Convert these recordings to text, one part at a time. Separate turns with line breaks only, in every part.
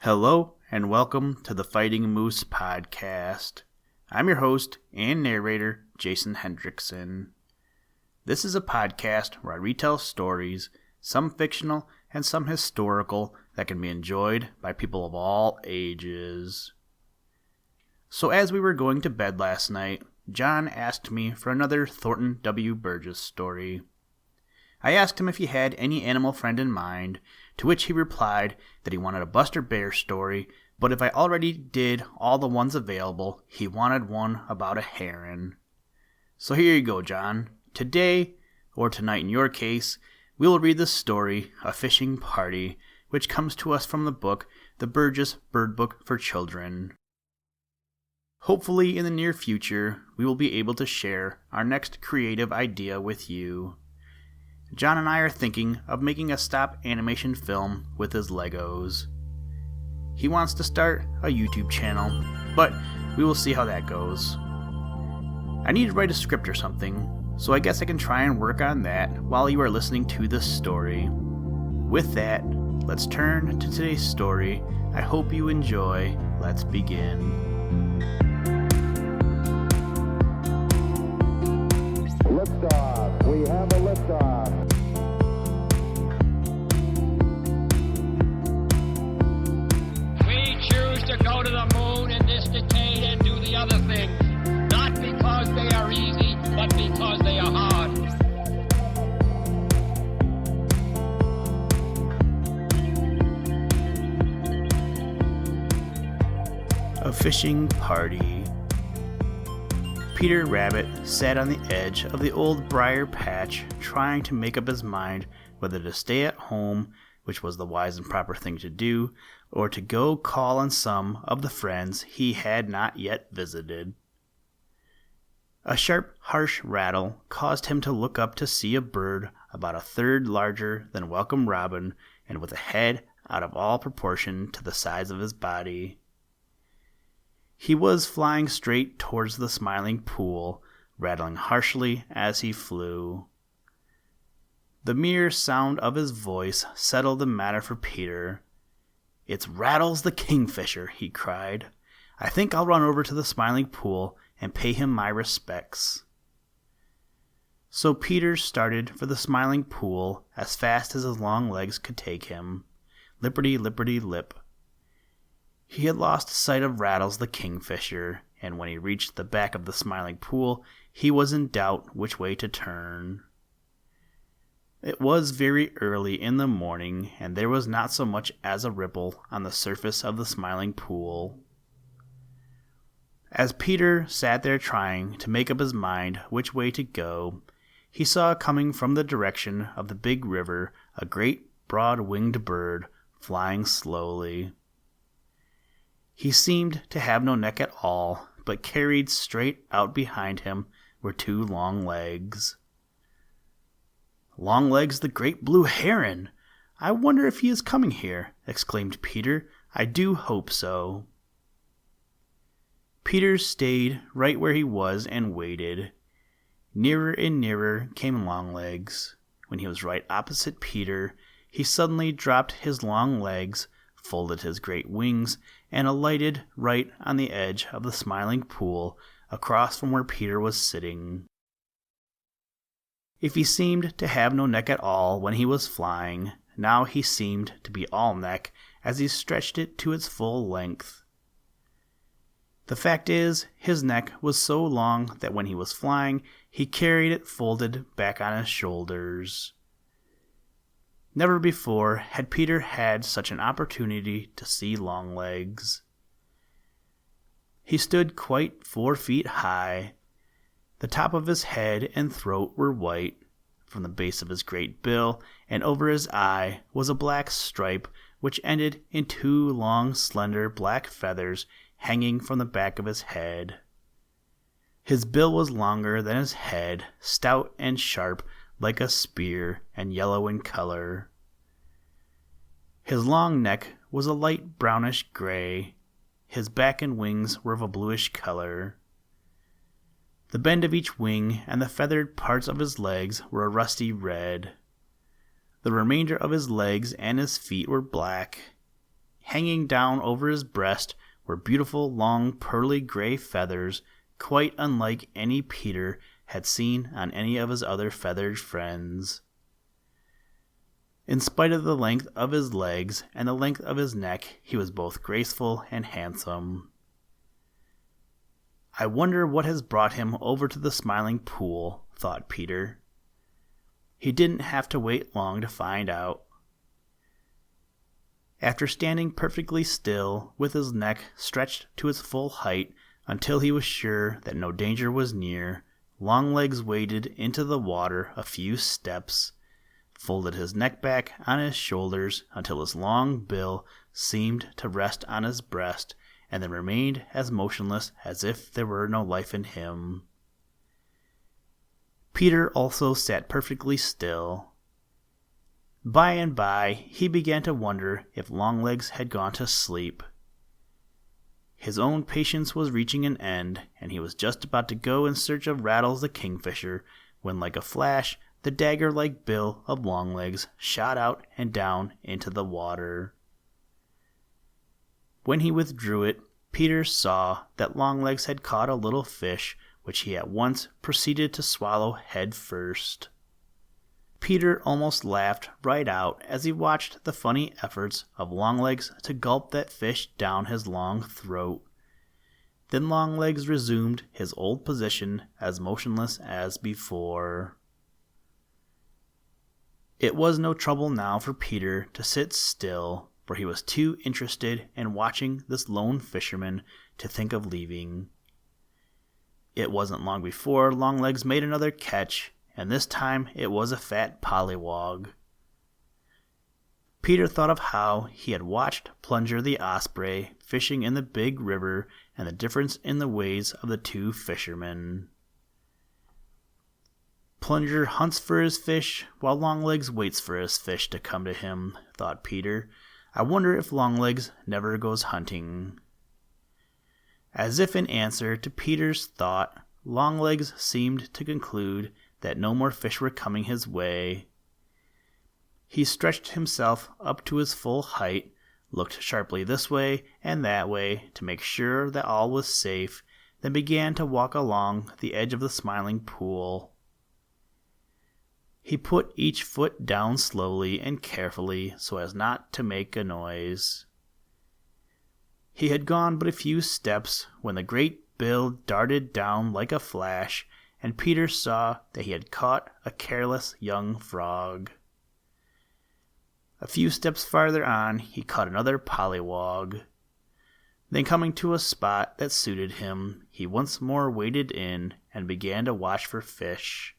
Hello and welcome to the Fighting Moose podcast. I'm your host and narrator, Jason Hendrickson. This is a podcast where I retell stories, some fictional and some historical, that can be enjoyed by people of all ages. So as we were going to bed last night, John asked me for another Thornton W. Burgess story. I asked him if he had any animal friend in mind, to which he replied that he wanted a Buster Bear story, but if I already did all the ones available, he wanted one about a heron. So here you go, John. Today, or tonight in your case, we will read the story, A Fishing Party, which comes to us from the book, The Burgess Bird Book for Children. Hopefully in the near future, we will be able to share our next creative idea with you. John and I are thinking of making a stop animation film with his Legos. He wants to start a YouTube channel, but we will see how that goes. I need to write a script or something, so I guess I can try and work on that while you are listening to this story. With that, let's turn to today's story. I hope you enjoy. Let's begin.
Liftoff. We have a liftoff.
To go to the moon in this decade and do the other things, not because they are easy, but because they are hard.
A Fishing Party. Peter Rabbit sat on the edge of the old briar patch, trying to make up his mind whether to stay at home, which was the wise and proper thing to do, or to go call on some of the friends he had not yet visited. A sharp, harsh rattle caused him to look up to see a bird about a third larger than Welcome Robin, and with a head out of all proportion to the size of his body. He was flying straight towards the Smiling Pool, rattling harshly as he flew. The mere sound of his voice settled the matter for Peter. "It's Rattles the Kingfisher," he cried. "I think I'll run over to the Smiling Pool and pay him my respects." So Peter started for the Smiling Pool as fast as his long legs could take him. Lipperty-lipperty-lip. He had lost sight of Rattles the Kingfisher, and when he reached the back of the Smiling Pool, he was in doubt which way to turn. It was very early in the morning, and there was not so much as a ripple on the surface of the Smiling Pool. As Peter sat there trying to make up his mind which way to go, he saw coming from the direction of the big river a great broad-winged bird flying slowly. He seemed to have no neck at all, but carried straight out behind him were two long legs. "Longlegs the great blue heron! I wonder if he is coming here," exclaimed Peter. "I do hope so." Peter stayed right where he was and waited. Nearer and nearer came Longlegs. When he was right opposite Peter, he suddenly dropped his long legs, folded his great wings, and alighted right on the edge of the Smiling Pool, across from where Peter was sitting. If he seemed to have no neck at all when he was flying, now he seemed to be all neck as he stretched it to its full length. The fact is, his neck was so long that when he was flying, he carried it folded back on his shoulders. Never before had Peter had such an opportunity to see Longlegs. He stood quite 4 feet high. The top of his head and throat were white. From the base of his great bill and over his eye was a black stripe which ended in 2 long, slender black feathers hanging from the back of his head. His bill was longer than his head, stout and sharp like a spear, and yellow in color. His long neck was a light brownish gray. His back and wings were of a bluish color. The bend of each wing and the feathered parts of his legs were a rusty red. The remainder of his legs and his feet were black. Hanging down over his breast were beautiful long pearly gray feathers, quite unlike any Peter had seen on any of his other feathered friends. In spite of the length of his legs and the length of his neck, he was both graceful and handsome. I wonder what has brought him over to the Smiling Pool, thought Peter. He didn't have to wait long to find out. After standing perfectly still, with his neck stretched to its full height until he was sure that no danger was near, Longlegs waded into the water a few steps, folded his neck back on his shoulders until his long bill seemed to rest on his breast, and then remained as motionless as if there were no life in him. Peter also sat perfectly still. By and by, he began to wonder if Longlegs had gone to sleep. His own patience was reaching an end, and he was just about to go in search of Rattles the Kingfisher, when like a flash, the dagger-like bill of Longlegs shot out and down into the water. When he withdrew it, Peter saw that Longlegs had caught a little fish, which he at once proceeded to swallow head first. Peter almost laughed right out as he watched the funny efforts of Longlegs to gulp that fish down his long throat. Then Longlegs resumed his old position as motionless as before. It was no trouble now for Peter to sit still, for he was too interested in watching this lone fisherman to think of leaving. It wasn't long before Longlegs made another catch, and this time it was a fat pollywog. Peter thought of how he had watched Plunger the osprey fishing in the big river and the difference in the ways of the two fishermen. Plunger hunts for his fish, while Longlegs waits for his fish to come to him, thought Peter. I wonder if Longlegs never goes hunting. As if in answer to Peter's thought, Longlegs seemed to conclude that no more fish were coming his way. He stretched himself up to his full height, looked sharply this way and that way to make sure that all was safe, then began to walk along the edge of the Smiling Pool. He put each foot down slowly and carefully so as not to make a noise. He had gone but a few steps when the great bill darted down like a flash, and Peter saw that he had caught a careless young frog. A few steps farther on, he caught another pollywog. Then coming to a spot that suited him, he once more waded in and began to watch for fish.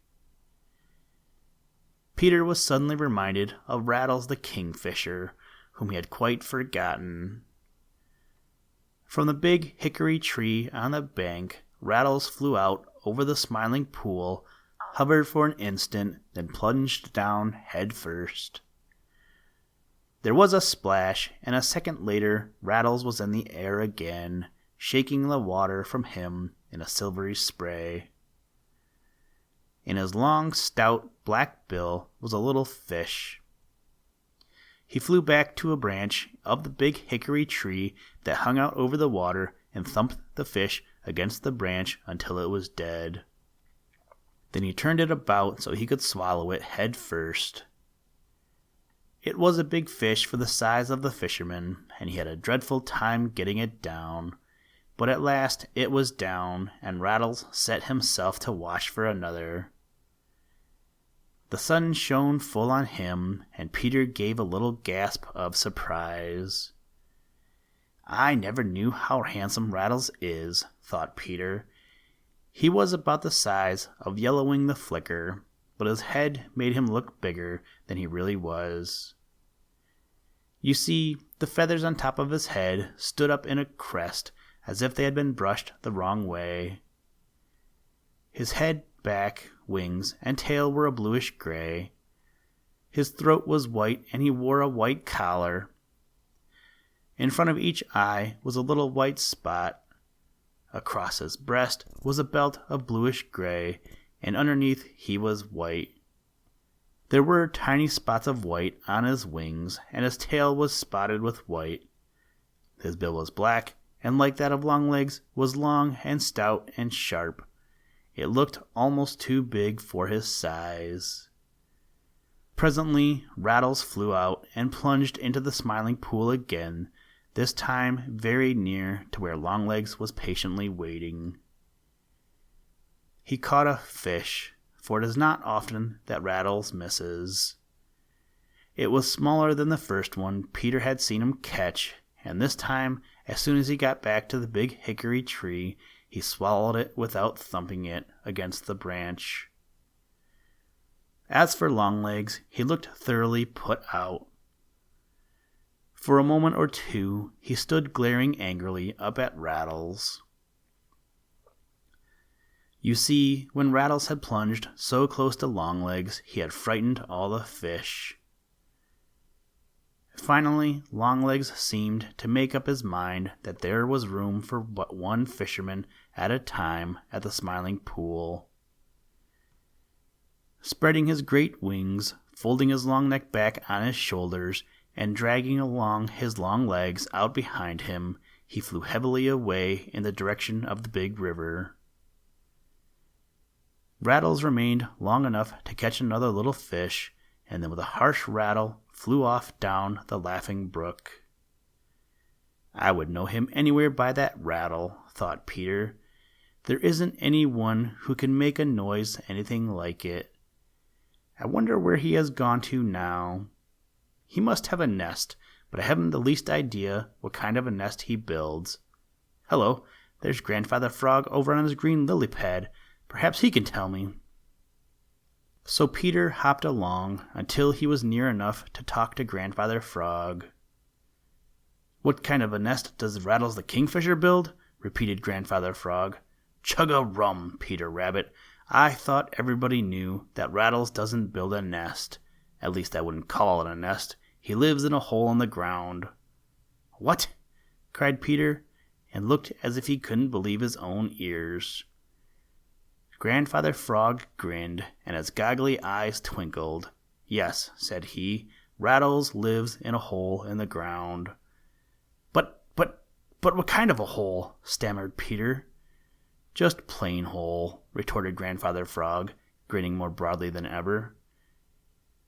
Peter was suddenly reminded of Rattles the Kingfisher, whom he had quite forgotten. From the big hickory tree on the bank, Rattles flew out over the Smiling Pool, hovered for an instant, then plunged down head first. There was a splash, and a second later Rattles was in the air again, shaking the water from him in a silvery spray. In his long, stout, black bill was a little fish. He flew back to a branch of the big hickory tree that hung out over the water and thumped the fish against the branch until it was dead. Then he turned it about so he could swallow it head first. It was a big fish for the size of the fisherman, and he had a dreadful time getting it down. But at last it was down, and Rattles set himself to watch for another. The sun shone full on him, and Peter gave a little gasp of surprise. I never knew how handsome Rattles is, thought Peter. He was about the size of Yellowing the Flicker, but his head made him look bigger than he really was. You see, the feathers on top of his head stood up in a crest as if they had been brushed the wrong way. His head, back, wings, and tail were a bluish gray. His throat was white, and he wore a white collar. In front of each eye was a little white spot. Across his breast was a belt of bluish gray, and underneath he was white. There were tiny spots of white on his wings, and his tail was spotted with white. His bill was black, and like that of Longlegs, was long and stout and sharp. It looked almost too big for his size. Presently, Rattles flew out and plunged into the Smiling Pool again, this time very near to where Longlegs was patiently waiting. He caught a fish, for it is not often that Rattles misses. It was smaller than the first one Peter had seen him catch, and this time, as soon as he got back to the big hickory tree, he swallowed it without thumping it against the branch. As for Longlegs, he looked thoroughly put out. For a moment or two, he stood glaring angrily up at Rattles. You see, when Rattles had plunged so close to Longlegs, he had frightened all the fish. Finally, Longlegs seemed to make up his mind that there was room for but one fisherman at a time at the Smiling Pool. Spreading his great wings, folding his long neck back on his shoulders, and dragging along his long legs out behind him, he flew heavily away in the direction of the big river. Rattles remained long enough to catch another little fish, and then with a harsh rattle flew off down the Laughing Brook. I would know him anywhere by that rattle, thought Peter. There isn't any one who can make a noise anything like it. I wonder where he has gone to now. He must have a nest, but I haven't the least idea what kind of a nest he builds. Hello, there's Grandfather Frog over on his green lily pad. Perhaps he can tell me. So Peter hopped along until he was near enough to talk to Grandfather Frog. What kind of a nest does Rattles the Kingfisher build? Repeated Grandfather Frog. Chug-a-rum, Peter Rabbit. I thought everybody knew that Rattles doesn't build a nest. At least I wouldn't call it a nest. He lives in a hole in the ground. What? Cried Peter, and looked as if he couldn't believe his own ears. Grandfather Frog grinned, and his goggly eyes twinkled. Yes, said he, Rattles lives in a hole in the ground. But what kind of a hole? Stammered Peter. Just plain hole, retorted Grandfather Frog, grinning more broadly than ever.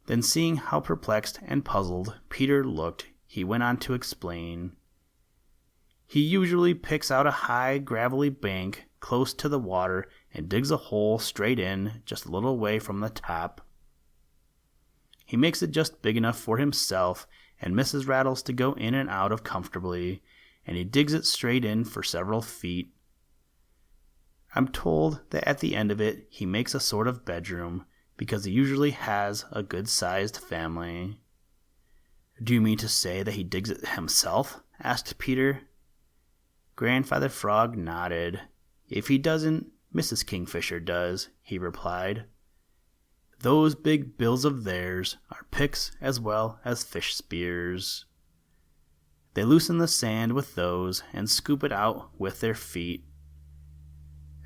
Then, seeing how perplexed and puzzled Peter looked, he went on to explain. He usually picks out a high, gravelly bank close to the water and digs a hole straight in, just a little way from the top. He makes it just big enough for himself and Mrs. Rattles to go in and out of comfortably, and he digs it straight in for several feet. I'm told that at the end of it he makes a sort of bedroom, because he usually has a good-sized family. Do you mean to say that he digs it himself? Asked Peter. Grandfather Frog nodded. If he doesn't, Mrs. Kingfisher does, he replied. Those big bills of theirs are picks as well as fish spears. They loosen the sand with those and scoop it out with their feet.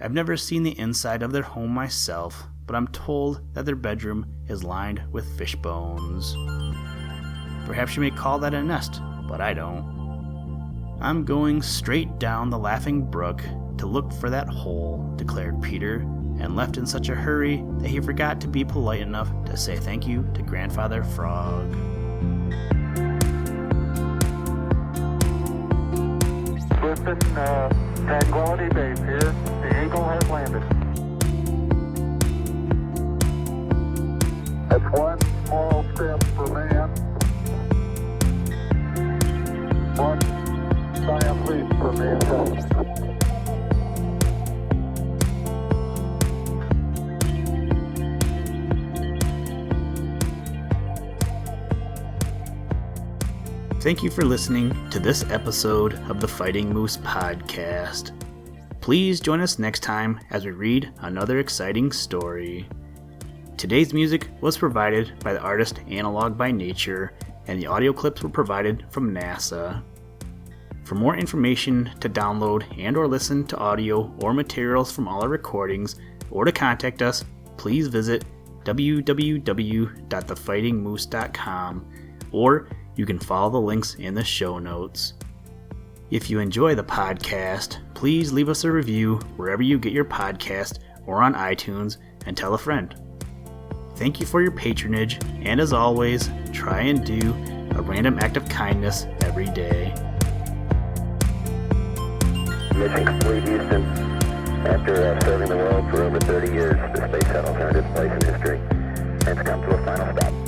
I've never seen the inside of their home myself, but I'm told that their bedroom is lined with fish bones. Perhaps you may call that a nest, but I don't. I'm going straight down the Laughing Brook to look for that hole, declared Peter, and left in such a hurry that he forgot to be polite enough to say thank you to Grandfather Frog.
Listen, Tranquility Base here. The Eagle has landed. That's one small step for man, one giant leap for mankind.
Thank you for listening to this episode of the Fighting Moose Podcast. Please join us next time as we read another exciting story. Today's music was provided by the artist Analog by Nature, and the audio clips were provided from NASA. For more information to download and or listen to audio or materials from all our recordings, or to contact us, please visit www.thefightingmoose.com, or you can follow the links in the show notes. If you enjoy the podcast, please leave us a review wherever you get your podcast or on iTunes and tell a friend. Thank you for your patronage, and as always, try and do a random act of kindness every day.
Mission complete, Houston. After serving the world for over 30 years, the space shuttle's earned its place in history and it's come to a final stop.